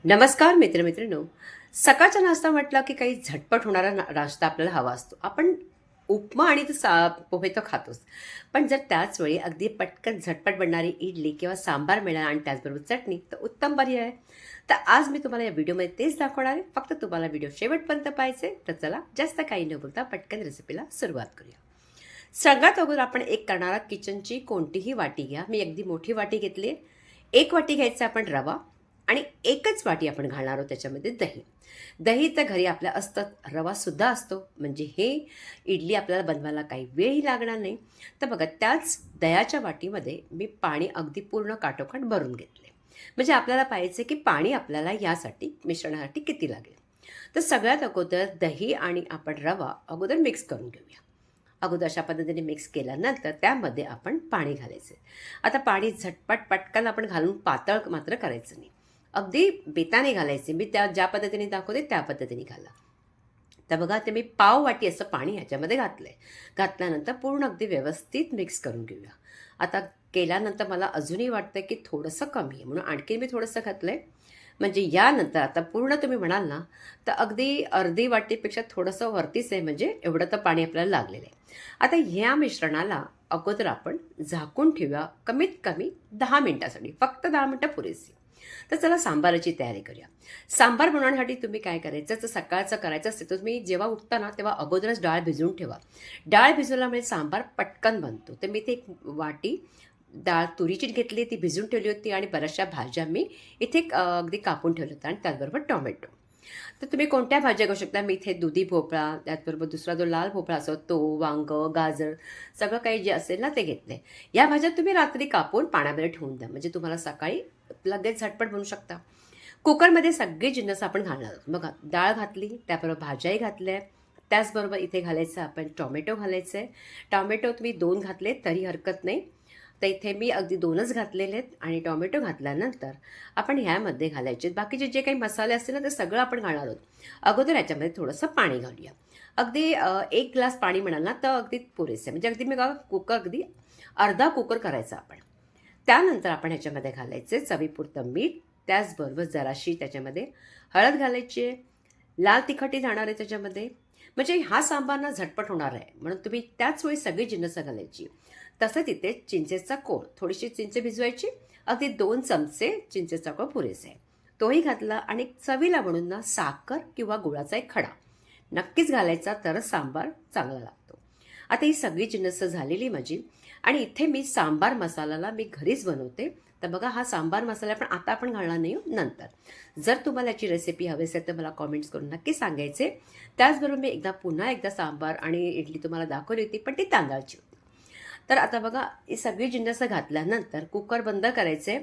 नमस्कार मित्रमैत्रिणींनो. सकाळचा नाश्ता म्हटलं की काही झटपट होणारा नाश्ता आपल्याला हवा असतो. आपण उपमा आणि पोहे तर खातोच. पण जर त्याच वेळी अगदी पटकन झटपट बनणारी इडली किंवा सांबार मिळाला आणि त्याचबरोबर चटणी तर उत्तम पर्याय आहे. तर आज मी तुम्हाला या व्हिडिओमध्ये तेच दाखवणार आहे. फक्त तुम्हाला व्हिडिओ शेवटपर्यंत पाहायचे तर चला जास्त काही न बोलता पटकन रेसिपीला सुरुवात करूया. सगळ्यात अगोदर आपण एक करणारा किचनची कोणतीही वाटी घ्या. मी अगदी मोठी वाटी घेतली आहे. 1 वाटी घ्यायचा आपण रवा आणि एकच वाटी आपण घालणार आहोत त्याच्यामध्ये दही. दही तर घरी आपल्या असतं, रवासुद्धा असतो. म्हणजे हे इडली आपल्याला बनवायला काही वेळही लागणार नाही. तर बघा त्याच दह्याच्या वाटीमध्ये मी पाणी अगदी पूर्ण काठोकाठ भरून घेतले. म्हणजे आपल्याला पाहायचं की पाणी आपल्याला यासाठी मिश्रणासाठी किती लागेल. तर सगळ्यात अगोदर दही आणि आपण रवा अगोदर मिक्स करून घेऊया. अगोदर अशा पद्धतीने मिक्स केल्यानंतर त्यामध्ये आपण पाणी घालायचं. आता पाणी झटपट पटकन आपण घालून पातळ मात्र करायचं नाही. अगदी बेताने घालायचे. मी त्या ज्या पद्धतीने दाखवते त्या पद्धतीने घाला. तर बघा ते मी पाव वाटी असं पाणी ह्याच्यामध्ये घातलं आहे. घातल्यानंतर पूर्ण अगदी व्यवस्थित मिक्स करून घेऊया. आता केल्यानंतर मला अजूनही वाटतं की थोडंसं कमी आहे म्हणून आणखी मी थोडंसं घातलं आहे. म्हणजे यानंतर आता पूर्ण तुम्ही म्हणाल ना, तर अगदी अर्धी वाटीपेक्षा थोडंसं वरतीच आहे म्हणजे एवढं तर पाणी आपल्याला लागलेलं आहे. आता ह्या मिश्रणाला अगोदर आपण झाकून ठेवूया कमीत कमी 10 मिनिटासाठी. फक्त 10 मिनिटं पुरेसी. तर चला सांबाराची तयारी करूया. सांबार बनवण्यासाठी तुम्ही काय करायचं, तर सकाळचं करायचं असेल तर तुम्ही जेव्हा उठता ना, तेव्हा अगोदरच डाळ भिजवून ठेवा. डाळ भिजवल्यामुळे सांबार पटकन बनतो. तर मी ते एक वाटी डाळ तुरीची घेतली, ती भिजवून ठेवली होती आणि बऱ्याचशा भाज्या मी इथे अगदी कापून ठेवल्या होत्या आणि त्याचबरोबर टोमॅटो. तर तुम्ही कोणत्या भाज्या घेऊ शकता. मी इथे दुधी भोपळा, त्याचबरोबर दुसरा जो लाल भोपळा असतो तो, वांगं, गाजर सगळं काही जे असेल ना ते घेतलं. या भाज्या तुम्ही रात्री कापून पाण्यामध्ये ठेवून द्या. म्हणजे तुम्हाला सकाळी लगेच झटपट बनवू शकता. कुकरमध्ये सगळे जिन्नस आपण घालणार आहोत. बघा डाळ घातली, त्याबरोबर भाज्याही घातल्या. त्याचबरोबर इथे घालायचं आपण टोमॅटो घालायचं आहे. टोमॅटो तुम्ही 2 घातले तरी हरकत नाही. तर इथे मी अगदी 2च घातलेले आहेत आणि टोमॅटो घातल्यानंतर आपण ह्यामध्ये घालायचे बाकीचे जे काही मसाले असतील ना ते सगळं आपण घालणार आहोत. अगोदर याच्यामध्ये थोडंसं पाणी घालूया. अगदी 1 ग्लास पाणी म्हणाल ना तर अगदी पुरेसे आहे. म्हणजे अगदी मी कुकर अगदी अर्धा कुकर करायचा आपण. त्यानंतर आपण ह्याच्यामध्ये घालायचे चवीपुरतं मीठ, त्याचबरोबर जराशी त्याच्यामध्ये हळद घालायची आहे. लाल तिखटही जाणार आहे त्याच्यामध्ये. म्हणजे हा सांबार ना झटपट होणार आहे म्हणून तुम्ही त्याच वेळी सगळी जिन्नसं घालायची. तसंच इथे चिंचेचा कोळ, थोडीशी चिंच भिजवायची. अगदी 2 चमचे चिंचेचा कोळ पुरेसा आहे. तोही घातला आणि चवीला म्हणून ना साखर किंवा गुळाचा एक खडा नक्कीच घालायचा तरच सांबार चांगला लागतो. आता ही सगळी जिन्नसं झालेली माझी आणि इथे मी सांबार मसालाला मी घरीच बनवते. तर बघा हा सांबार मसाला पण आता आपण घालणार नाही नंतर. जर तुम्हाला याची रेसिपी हवी असेल तर मला कॉमेंट्स करून नक्की सांगायचे. त्याचबरोबर मी पुन्हा एकदा सांबार आणि इडली तुम्हाला दाखवली होती पण ती तांदळाची होती. तर आता बघा ही सगळी जिन्नसं घातल्यानंतर कुकर बंद करायचे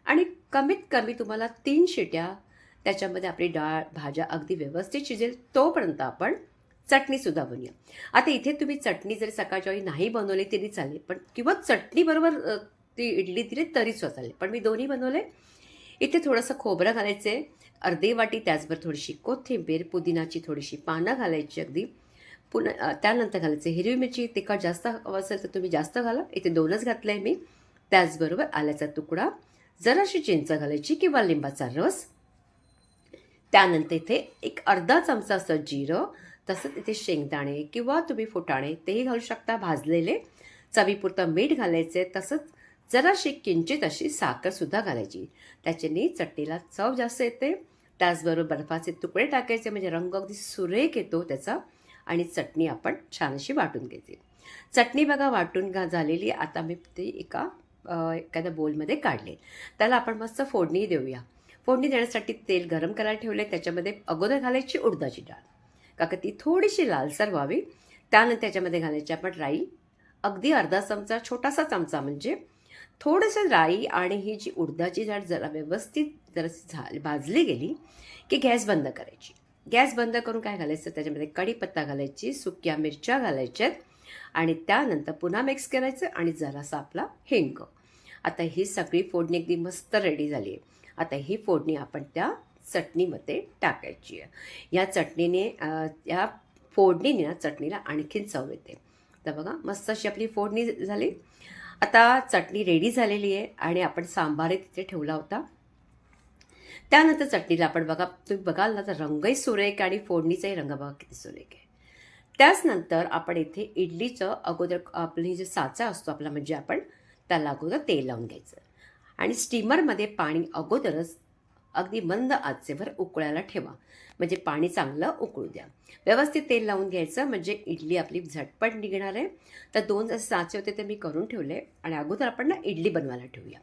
आणि कमीत कमी तुम्हाला 3 शिट्या त्याच्यामध्ये आपली डाळ, भाज्या अगदी व्यवस्थित शिजेल तोपर्यंत आपण चटणीसुद्धा बनवूया. आता इथे तुम्ही चटणी जरी सकाळच्या वेळी नाही बनवली तरी चालेल, पण किंवा चटणीबरोबर ती इडली दिली तरीसुद्धा चालेल. पण मी दोन्ही बनवले. इथे थोडंसं खोबरं घालायचं आहे, अर्धी वाटी. त्याचबरोबर थोडीशी कोथिंबीर, पुदिनाची थोडीशी पानं घालायची अगदी. पुन्हा त्यानंतर घालायचे हिरवी मिरची. तिखट जास्त हवं असेल तर तुम्ही जास्त घाला. इथे 2च घातले आहे मी. त्याचबरोबर आल्याचा तुकडा, जराशी चिंच घालायची किंवा लिंबाचा रस. त्यानंतर इथे एक अर्धा चमचा असं जिरं, तसंच इथे शेंगदाणे किंवा तुम्ही फुटाणे तेही घालू शकता भाजलेले. चवीपुरतं मीठ घालायचे. तसंच जराशी किंचित अशी साखरसुद्धा घालायची. त्याच्याने चटणीला चव जास्त येते. त्याचबरोबर बर्फाचे तुकडे टाकायचे म्हणजे रंग अगदी सुरेख येतो त्याचा आणि चटणी आपण छान अशी वाटून घ्यायची. चटणी बघा वाटून झालेली. आता मी ती एखाद्या बोलमध्ये काढले. त्याला आपण मस्त फोडणी देऊया. फोडणी देण्यासाठी तेल गरम करायला ठेवले. त्याच्यामध्ये अगोदर घालायची उडदाची डाळ, का ती थोडीशी लालसर व्हावी. त्यानंतर त्याच्यामध्ये घालायची आपण राई, अगदी अर्धा चमचा, छोटासा चमचा म्हणजे थोडंसं राई. आणि ही जी उडदाची डाळ जरा व्यवस्थित जरा भाजली गेली की गॅस बंद करायची. गॅस बंद करून काय घालायचं त्याच्यामध्ये कढीपत्ता घालायची, सुक्या मिरच्या घालायच्यात आणि त्यानंतर पुन्हा मिक्स करायचं आणि जरासा आपला हिंग. आता ही सगळी फोडणी अगदी मस्त रेडी झाली आहे. आता ही फोडणी आपण त्या चटणीमध्ये टाकायची आहे. या चटणीने या फोडणीने ना चटणीला आणखीन चव येते. तर बघा मस्त अशी आपली फोडणी झाली. आता चटणी रेडी झालेली आहे आणि आपण सांबारही तिथे ठेवला होता. त्यानंतर चटणीला आपण बघा, तुम्ही बघाल ना तर रंगही सुरेख आणि फोडणीचाही रंग बघा किती सुरेख आहे. त्याच नंतर आपण इथे इडलीचं अगोदर आपली जे साचा असतो आपला, म्हणजे आपण त्याला अगोदर तेल लावून घ्यायचं आणि स्टीमरमध्ये पाणी अगोदरच अगदी मंद आचेवर उकळायला ठेवा. म्हणजे पाणी चांगलं उकळू द्या. व्यवस्थित तेल लावून घ्यायचं म्हणजे इडली आपली झटपट निघणार आहे. तर 2 जसे साचे होते ते मी करून ठेवले आणि अगोदर आपण ना इडली बनवायला ठेवूया.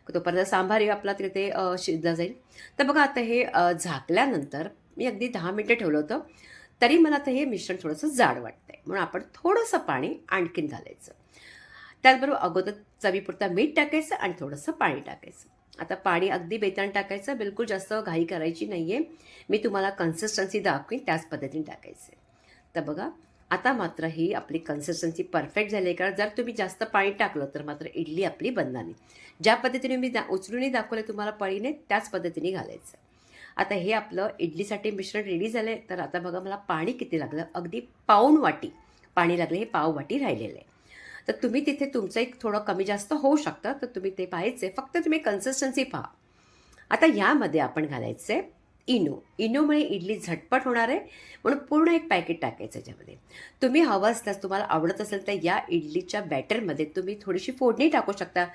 तोपर्यंत सांबारही आपला तिथे शिजला जाईल. तर बघा आता हे झाकल्यानंतर मी अगदी 10 मिनिटं ठेवलं होतं. तरी मला आता हे मिश्रण थोडंसं जाड वाटतंय. म्हणून आपण थोडंसं पाणी आणखीन घालायचं. त्याचबरोबर अगोदर चवीपुरतं मीठ टाकायचं आणि थोडंसं पाणी टाकायचं. आता पाणी अगदी बेतान टाकायचं, बिलकुल जास्त घाई करायची नाही आहे. मी तुम्हाला कन्सिस्टन्सी दाखवीन त्याच पद्धतीने टाकायचं. तर बघा, आता मात्र ही आपली कन्सिस्टन्सी परफेक्ट झाली आहे. कारण जर तुम्ही जास्त पाणी टाकलं तर मात्र इडली आपली बनणार नाही. ज्या पद्धतीने मी उचलूनही दाखवलं तुम्हाला पळीने, त्याच पद्धतीने घालायचं. आता हे आपलं इडलीसाठी मिश्रण रेडी झालं आहे. तर आता बघा मला पाणी किती लागलं, अगदी पाऊण वाटी पाणी लागलं. हे पाव वाटी राहिलेलं आहे. तर तुम्ही तिथे तुमचं एक थोडं कमी जास्त होऊ शकतं, तर तुम्ही ते पाहायचे. फक्त तुम्ही कन्सिस्टन्सी पहा. आता यामध्ये आपण घालायचं आहे इनो. इनोमुळे इडली झटपट होणार आहे, म्हणून पूर्ण एक पॅकेट टाकायचं याच्यामध्ये. तुम्ही हवं असल्यास, तुम्हाला आवडत असेल तर या इडलीच्या बॅटरमध्ये तुम्ही थोडीशी फोडणी टाकू शकता.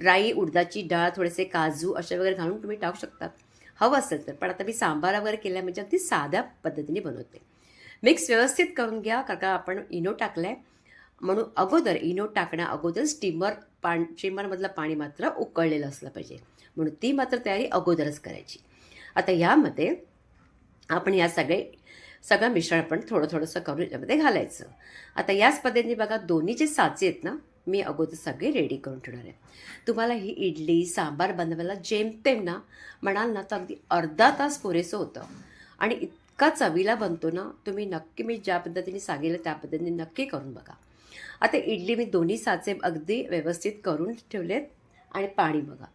राई, उडदाची डाळ, थोडेसे काजू असे वगैरे घालून तुम्ही टाकू शकता हवं असेल तर. पण आता मी सांबार वगैरे केल्या म्हणजे अगदी साध्या पद्धतीने बनवते. मिक्स व्यवस्थित करून घ्या, कारण का आपण इनो टाकलं आहे. म्हणून अगोदर इनो टाकण्या अगोदर स्टीमरमधलं पाणी मात्र उकळलेलं असलं पाहिजे. म्हणून ती मात्र तयारी अगोदरच करायची. आता यामध्ये आपण सगळं मिश्रण आपण थोडंसं करून याच्यामध्ये घालायचं. आता याच पद्धतीने बघा, दोन्ही जे साचे आहेत ना, मी अगोदर सगळे रेडी करून ठेवणार आहे. तुम्हाला ही इडली सांबार बनवायला जेमतेम ना म्हणाल ना तर अगदी अर्धा तास पुरेसं होतं आणि इतका चवीला बनतो ना. तुम्ही नक्की, मी ज्या पद्धतीने सांगितलं त्या पद्धतीने नक्की करून बघा. आता इडली मी दोन्ही साचे अगदी व्यवस्थित करून ठेवलेत आणि पाणी बघा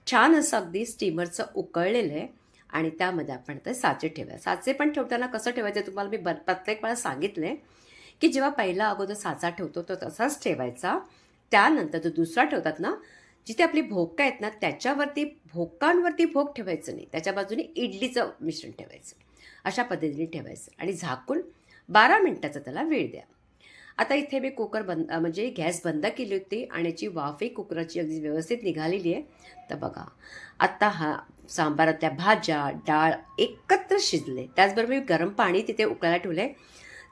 छान असं अगदी स्टीमरचं उकळलेलं आहे आणि त्यामध्ये आपण ते साचे ठेवूया. साचे पण ठेवताना कसं ठेवायचं तुम्हाला मी प्रत्येक वेळा सांगितलं आहे, की जेव्हा पहिला अगोदर साचा ठेवतो तो तसाच ठेवायचा. त्यानंतर जो दुसरा ठेवतात ना, जिथे आपली भोकं आहेत ना त्याच्यावरती, भोकांवरती भोक ठेवायचं नाही, त्याच्या बाजूने इडलीचं मिश्रण ठेवायचं. अशा पद्धतीने ठेवायचं आणि झाकून 12 मिनिटाचा त्याला वेळ द्या. आता इथे मी कुकर म्हणजे गॅस बंद केली होती आणि याची वाफही कुकराची अगदी व्यवस्थित निघालेली आहे. तर बघा, आत्ता हा सांबारातल्या भाज्या, डाळ एकत्र शिजले. त्याचबरोबर मी गरम पाणी तिथे उकळायला ठेवलं आहे.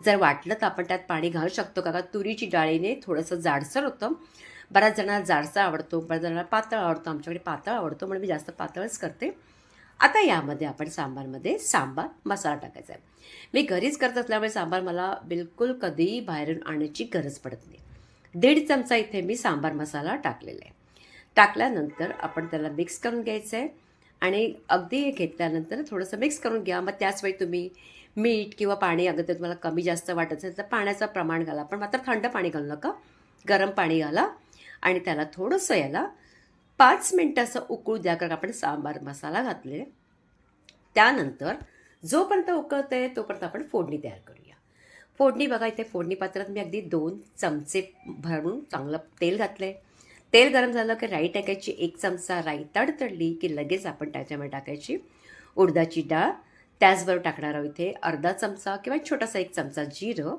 जर वाटलं तर आपण त्यात पाणी घालू शकतो, का तुरीची डाळीने थोडंसं जाडसर होतं. बऱ्याच जणांना जाडसर आवडतो, बऱ्याच जणांना पातळ आवडतो. आमच्याकडे पातळ आवडतो म्हणून मी जास्त पातळच करते. आता यामध्ये आपण सांबार मसाला टाकायचा आहे. मी घरीच करत असल्यामुळे सांबार मला बिलकुल कधीही बाहेरून आणण्याची गरज पडत नाही. 1.5 चमचा इथे मी सांबार मसाला टाकलेला आहे. टाकल्यानंतर आपण त्याला मिक्स करून घ्यायचं आहे आणि अगदी घेतल्यानंतर थोडंसं मिक्स करून घ्या. मग त्याच वेळी तुम्ही मीठ किंवा पाणी अगदी तुम्हाला कमी जास्त वाटत असेल तर पाण्याचं प्रमाण घाला. पण मात्र थंड पाणी घालू नका, गरम पाणी घाला आणि त्याला थोडंसं 5 मिनटं असं उकळू द्या, कारण आपण सांबार मसाला घातले. त्यानंतर जोपर्यंत उकळतं आहे तोपर्यंत आपण फोडणी तयार करूया. फोडणी बघा, इथे फोडणी पात्रात मी अगदी 2 चमचे भरून चांगलं तेल घातलं आहे. तेल गरम झालं की राई टाकायची. 1 चमचा राई तडतडली की लगेच आपण त्याच्यामध्ये टाकायची उडदाची डाळ. त्याचबरोबर टाकणार आहोत इथे अर्धा चमचा किंवा छोटासा 1 चमचा जिरं.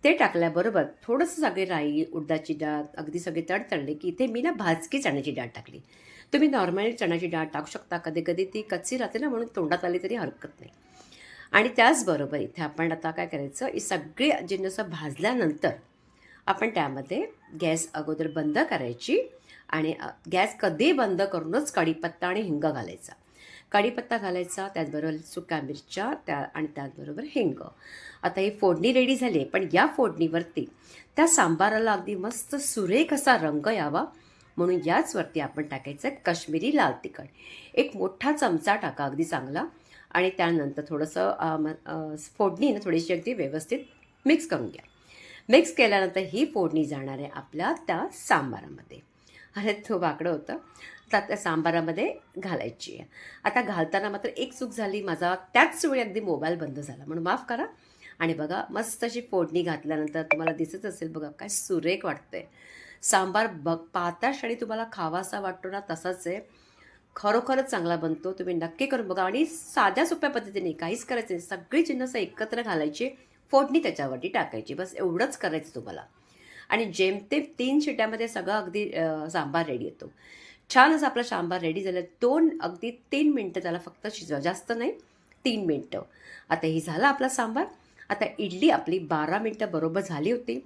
ते टाकल्याबरोबर थोडंसं सगळे राई, उडदाची डाळ अगदी सगळे तडतडले की इथे मी ना भाजकी चण्याची डाळ टाकली. तुम्ही नॉर्मली चण्याची डाळ टाकू शकता. कधी कधी ती कच्ची राहते ना, म्हणून तोंडात आली तरी हरकत नाही. आणि त्याचबरोबर इथे आपण आता काय करायचं, ही सगळी जिन्नस भाजल्यानंतर आपण त्यामध्ये गॅस अगोदर बंद करायची आणि गॅस कधी बंद करूनच कढीपत्ता आणि हिंग घालायचा. कढीपत्ता घालायचा, त्याचबरोबर सुक्या मिरच्या आणि त्याचबरोबर हिंग. आता ही फोडणी रेडी झाली आहे, पण या फोडणीवरती त्या सांबाराला अगदी मस्त सुरेख असा रंग यावा म्हणून याचवरती आपण टाकायचं काश्मीरी लाल तिखट. 1 मोठा चमचा टाका अगदी चांगला आणि त्यानंतर थोडंसं फोडणी ना थोडीशी अगदी व्यवस्थित मिक्स करून घ्या. मिक्स केल्यानंतर ही फोडणी जाणार आहे आपल्या त्या सांबारामध्ये. अरे तो वाकडं होतं. तर त्या सांबारामध्ये घालायची आहे. आता घालताना मात्र एक चूक झाली, माझा त्याच वेळी अगदी मोबाईल बंद झाला, म्हणून माफ करा. आणि बघा मस्त अशी फोडणी घातल्यानंतर तुम्हाला दिसत असेल बघा काय सुरेख वाटतंय सांबार. पाताळ आणि तुम्हाला खावासा वाटतो ना तसाच आहे. खरोखरच चांगला बनतो. तुम्ही नक्की करून बघा आणि साध्या सोप्या पद्धतीने काहीच करायचं नाही. सगळी जिन्नस एकत्र घालायची, फोडणी त्याच्यावरती टाकायची. बस एवढंच करायचं तुम्हाला आणि जेमतेम 3 शिट्यामध्ये सगळं अगदी सांबार रेडी येतो. छान असा आपला सांबार रेडी झाला. 2 अगदी 3 मिनिटं त्याला फक्त शिजवा, जास्त नाही 3 मिनिटं. आता ही झाला आपला सांबार. आता इडली आपली 12 मिनिटं बरोबर झाली होती.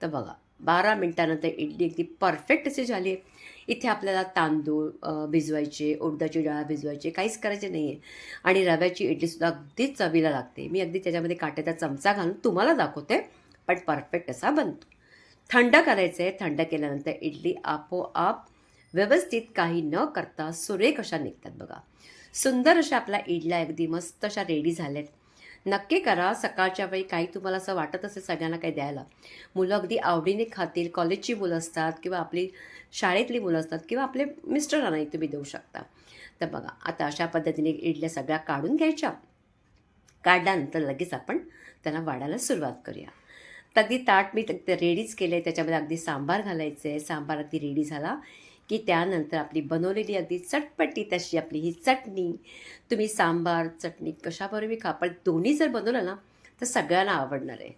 तर बघा 12 मिनिटानंतर इडली अगदी परफेक्ट अशी झाली आहे. इथे आपल्याला तांदूळ भिजवायचे, उडदाची डाळ भिजवायची, काहीच करायचे नाही आहे आणि रव्याची इडलीसुद्धा अगदीच चवीला लागते. मी अगदी त्याच्यामध्ये काट्याचा चमचा घालून तुम्हाला दाखवते, पण परफेक्ट असा बनतो. थंड करायचं आहे. थंड केल्यानंतर इडली आपोआप व्यवस्थित काही न करता सुरेख अशा निघतात बघा. सुंदर अशा आपल्या इडल्या अगदी मस्त अशा रेडी झाल्यात. नक्की करा. सकाळच्या वेळी काही तुम्हाला असं वाटत असेल सगळ्यांना काही द्यायला, मुलं अगदी आवडीने खातील. कॉलेजची मुलं असतात किंवा आपली शाळेतली मुलं असतात किंवा आपले मिस्टरांनाही तुम्ही देऊ शकता. तर बघा आता अशा पद्धतीने इडल्या सगळ्या काढून घ्यायच्या. काढल्यानंतर लगेच आपण त्याला वाढायला सुरुवात करूया. तर अगदी ताट मी रेडीच केलं आहे. त्याच्यामध्ये अगदी सांबार घालायचं आहे. सांबार अगदी रेडी झाला की त्यानंतर आपली बनवलेली अगदी चटपटीत अशी आपली ही चटणी, तुम्ही सांबार, चटणी कशाबरोबर खा, पण दोन्ही जर बनवलं ना तर सगळ्यांना आवडणार आहे.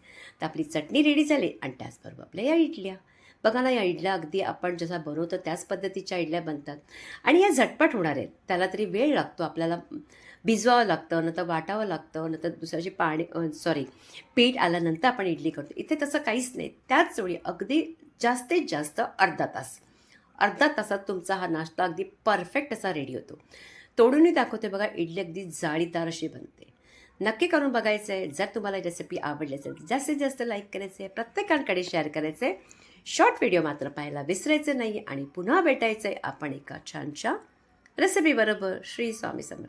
तर आपली चटणी रेडी झाली आणि त्याचबरोबर आपल्या या इडल्या. बघा ना, या इडल्या अगदी आपण जसा बनवतो त्याच पद्धतीच्या इडल्या बनतात आणि या झटपट होणार आहेत. त्याला तरी वेळ लागतो आपल्याला, भिजवावं लागतं, नंतर वाटावं लागतं, नंतर दुसऱ्याची पीठ आल्यानंतर आपण इडली करतो. इथे तसं काहीच नाही. त्याच वेळी अगदी जास्तीत जास्त अर्धा तास. अर्धा तासात तुमचा हा नाश्ता अगदी परफेक्ट असा रेडी होतो. तोडूनही दाखवते बघा, इडली अगदी जाळीदार अशी बनते. नक्की करून बघायचं आहे. जर तुम्हाला रेसिपी आवडली असेल तर जास्तीत जास्त लाईक करायचं आहे, प्रत्येकांकडे शेअर करायचं आहे. शॉर्ट व्हिडिओ मात्र पाहायला विसरायचं नाही आणि पुन्हा भेटायचं आहे आपण एका छानशा रेसिपीबरोबर. श्री स्वामी समर्थ.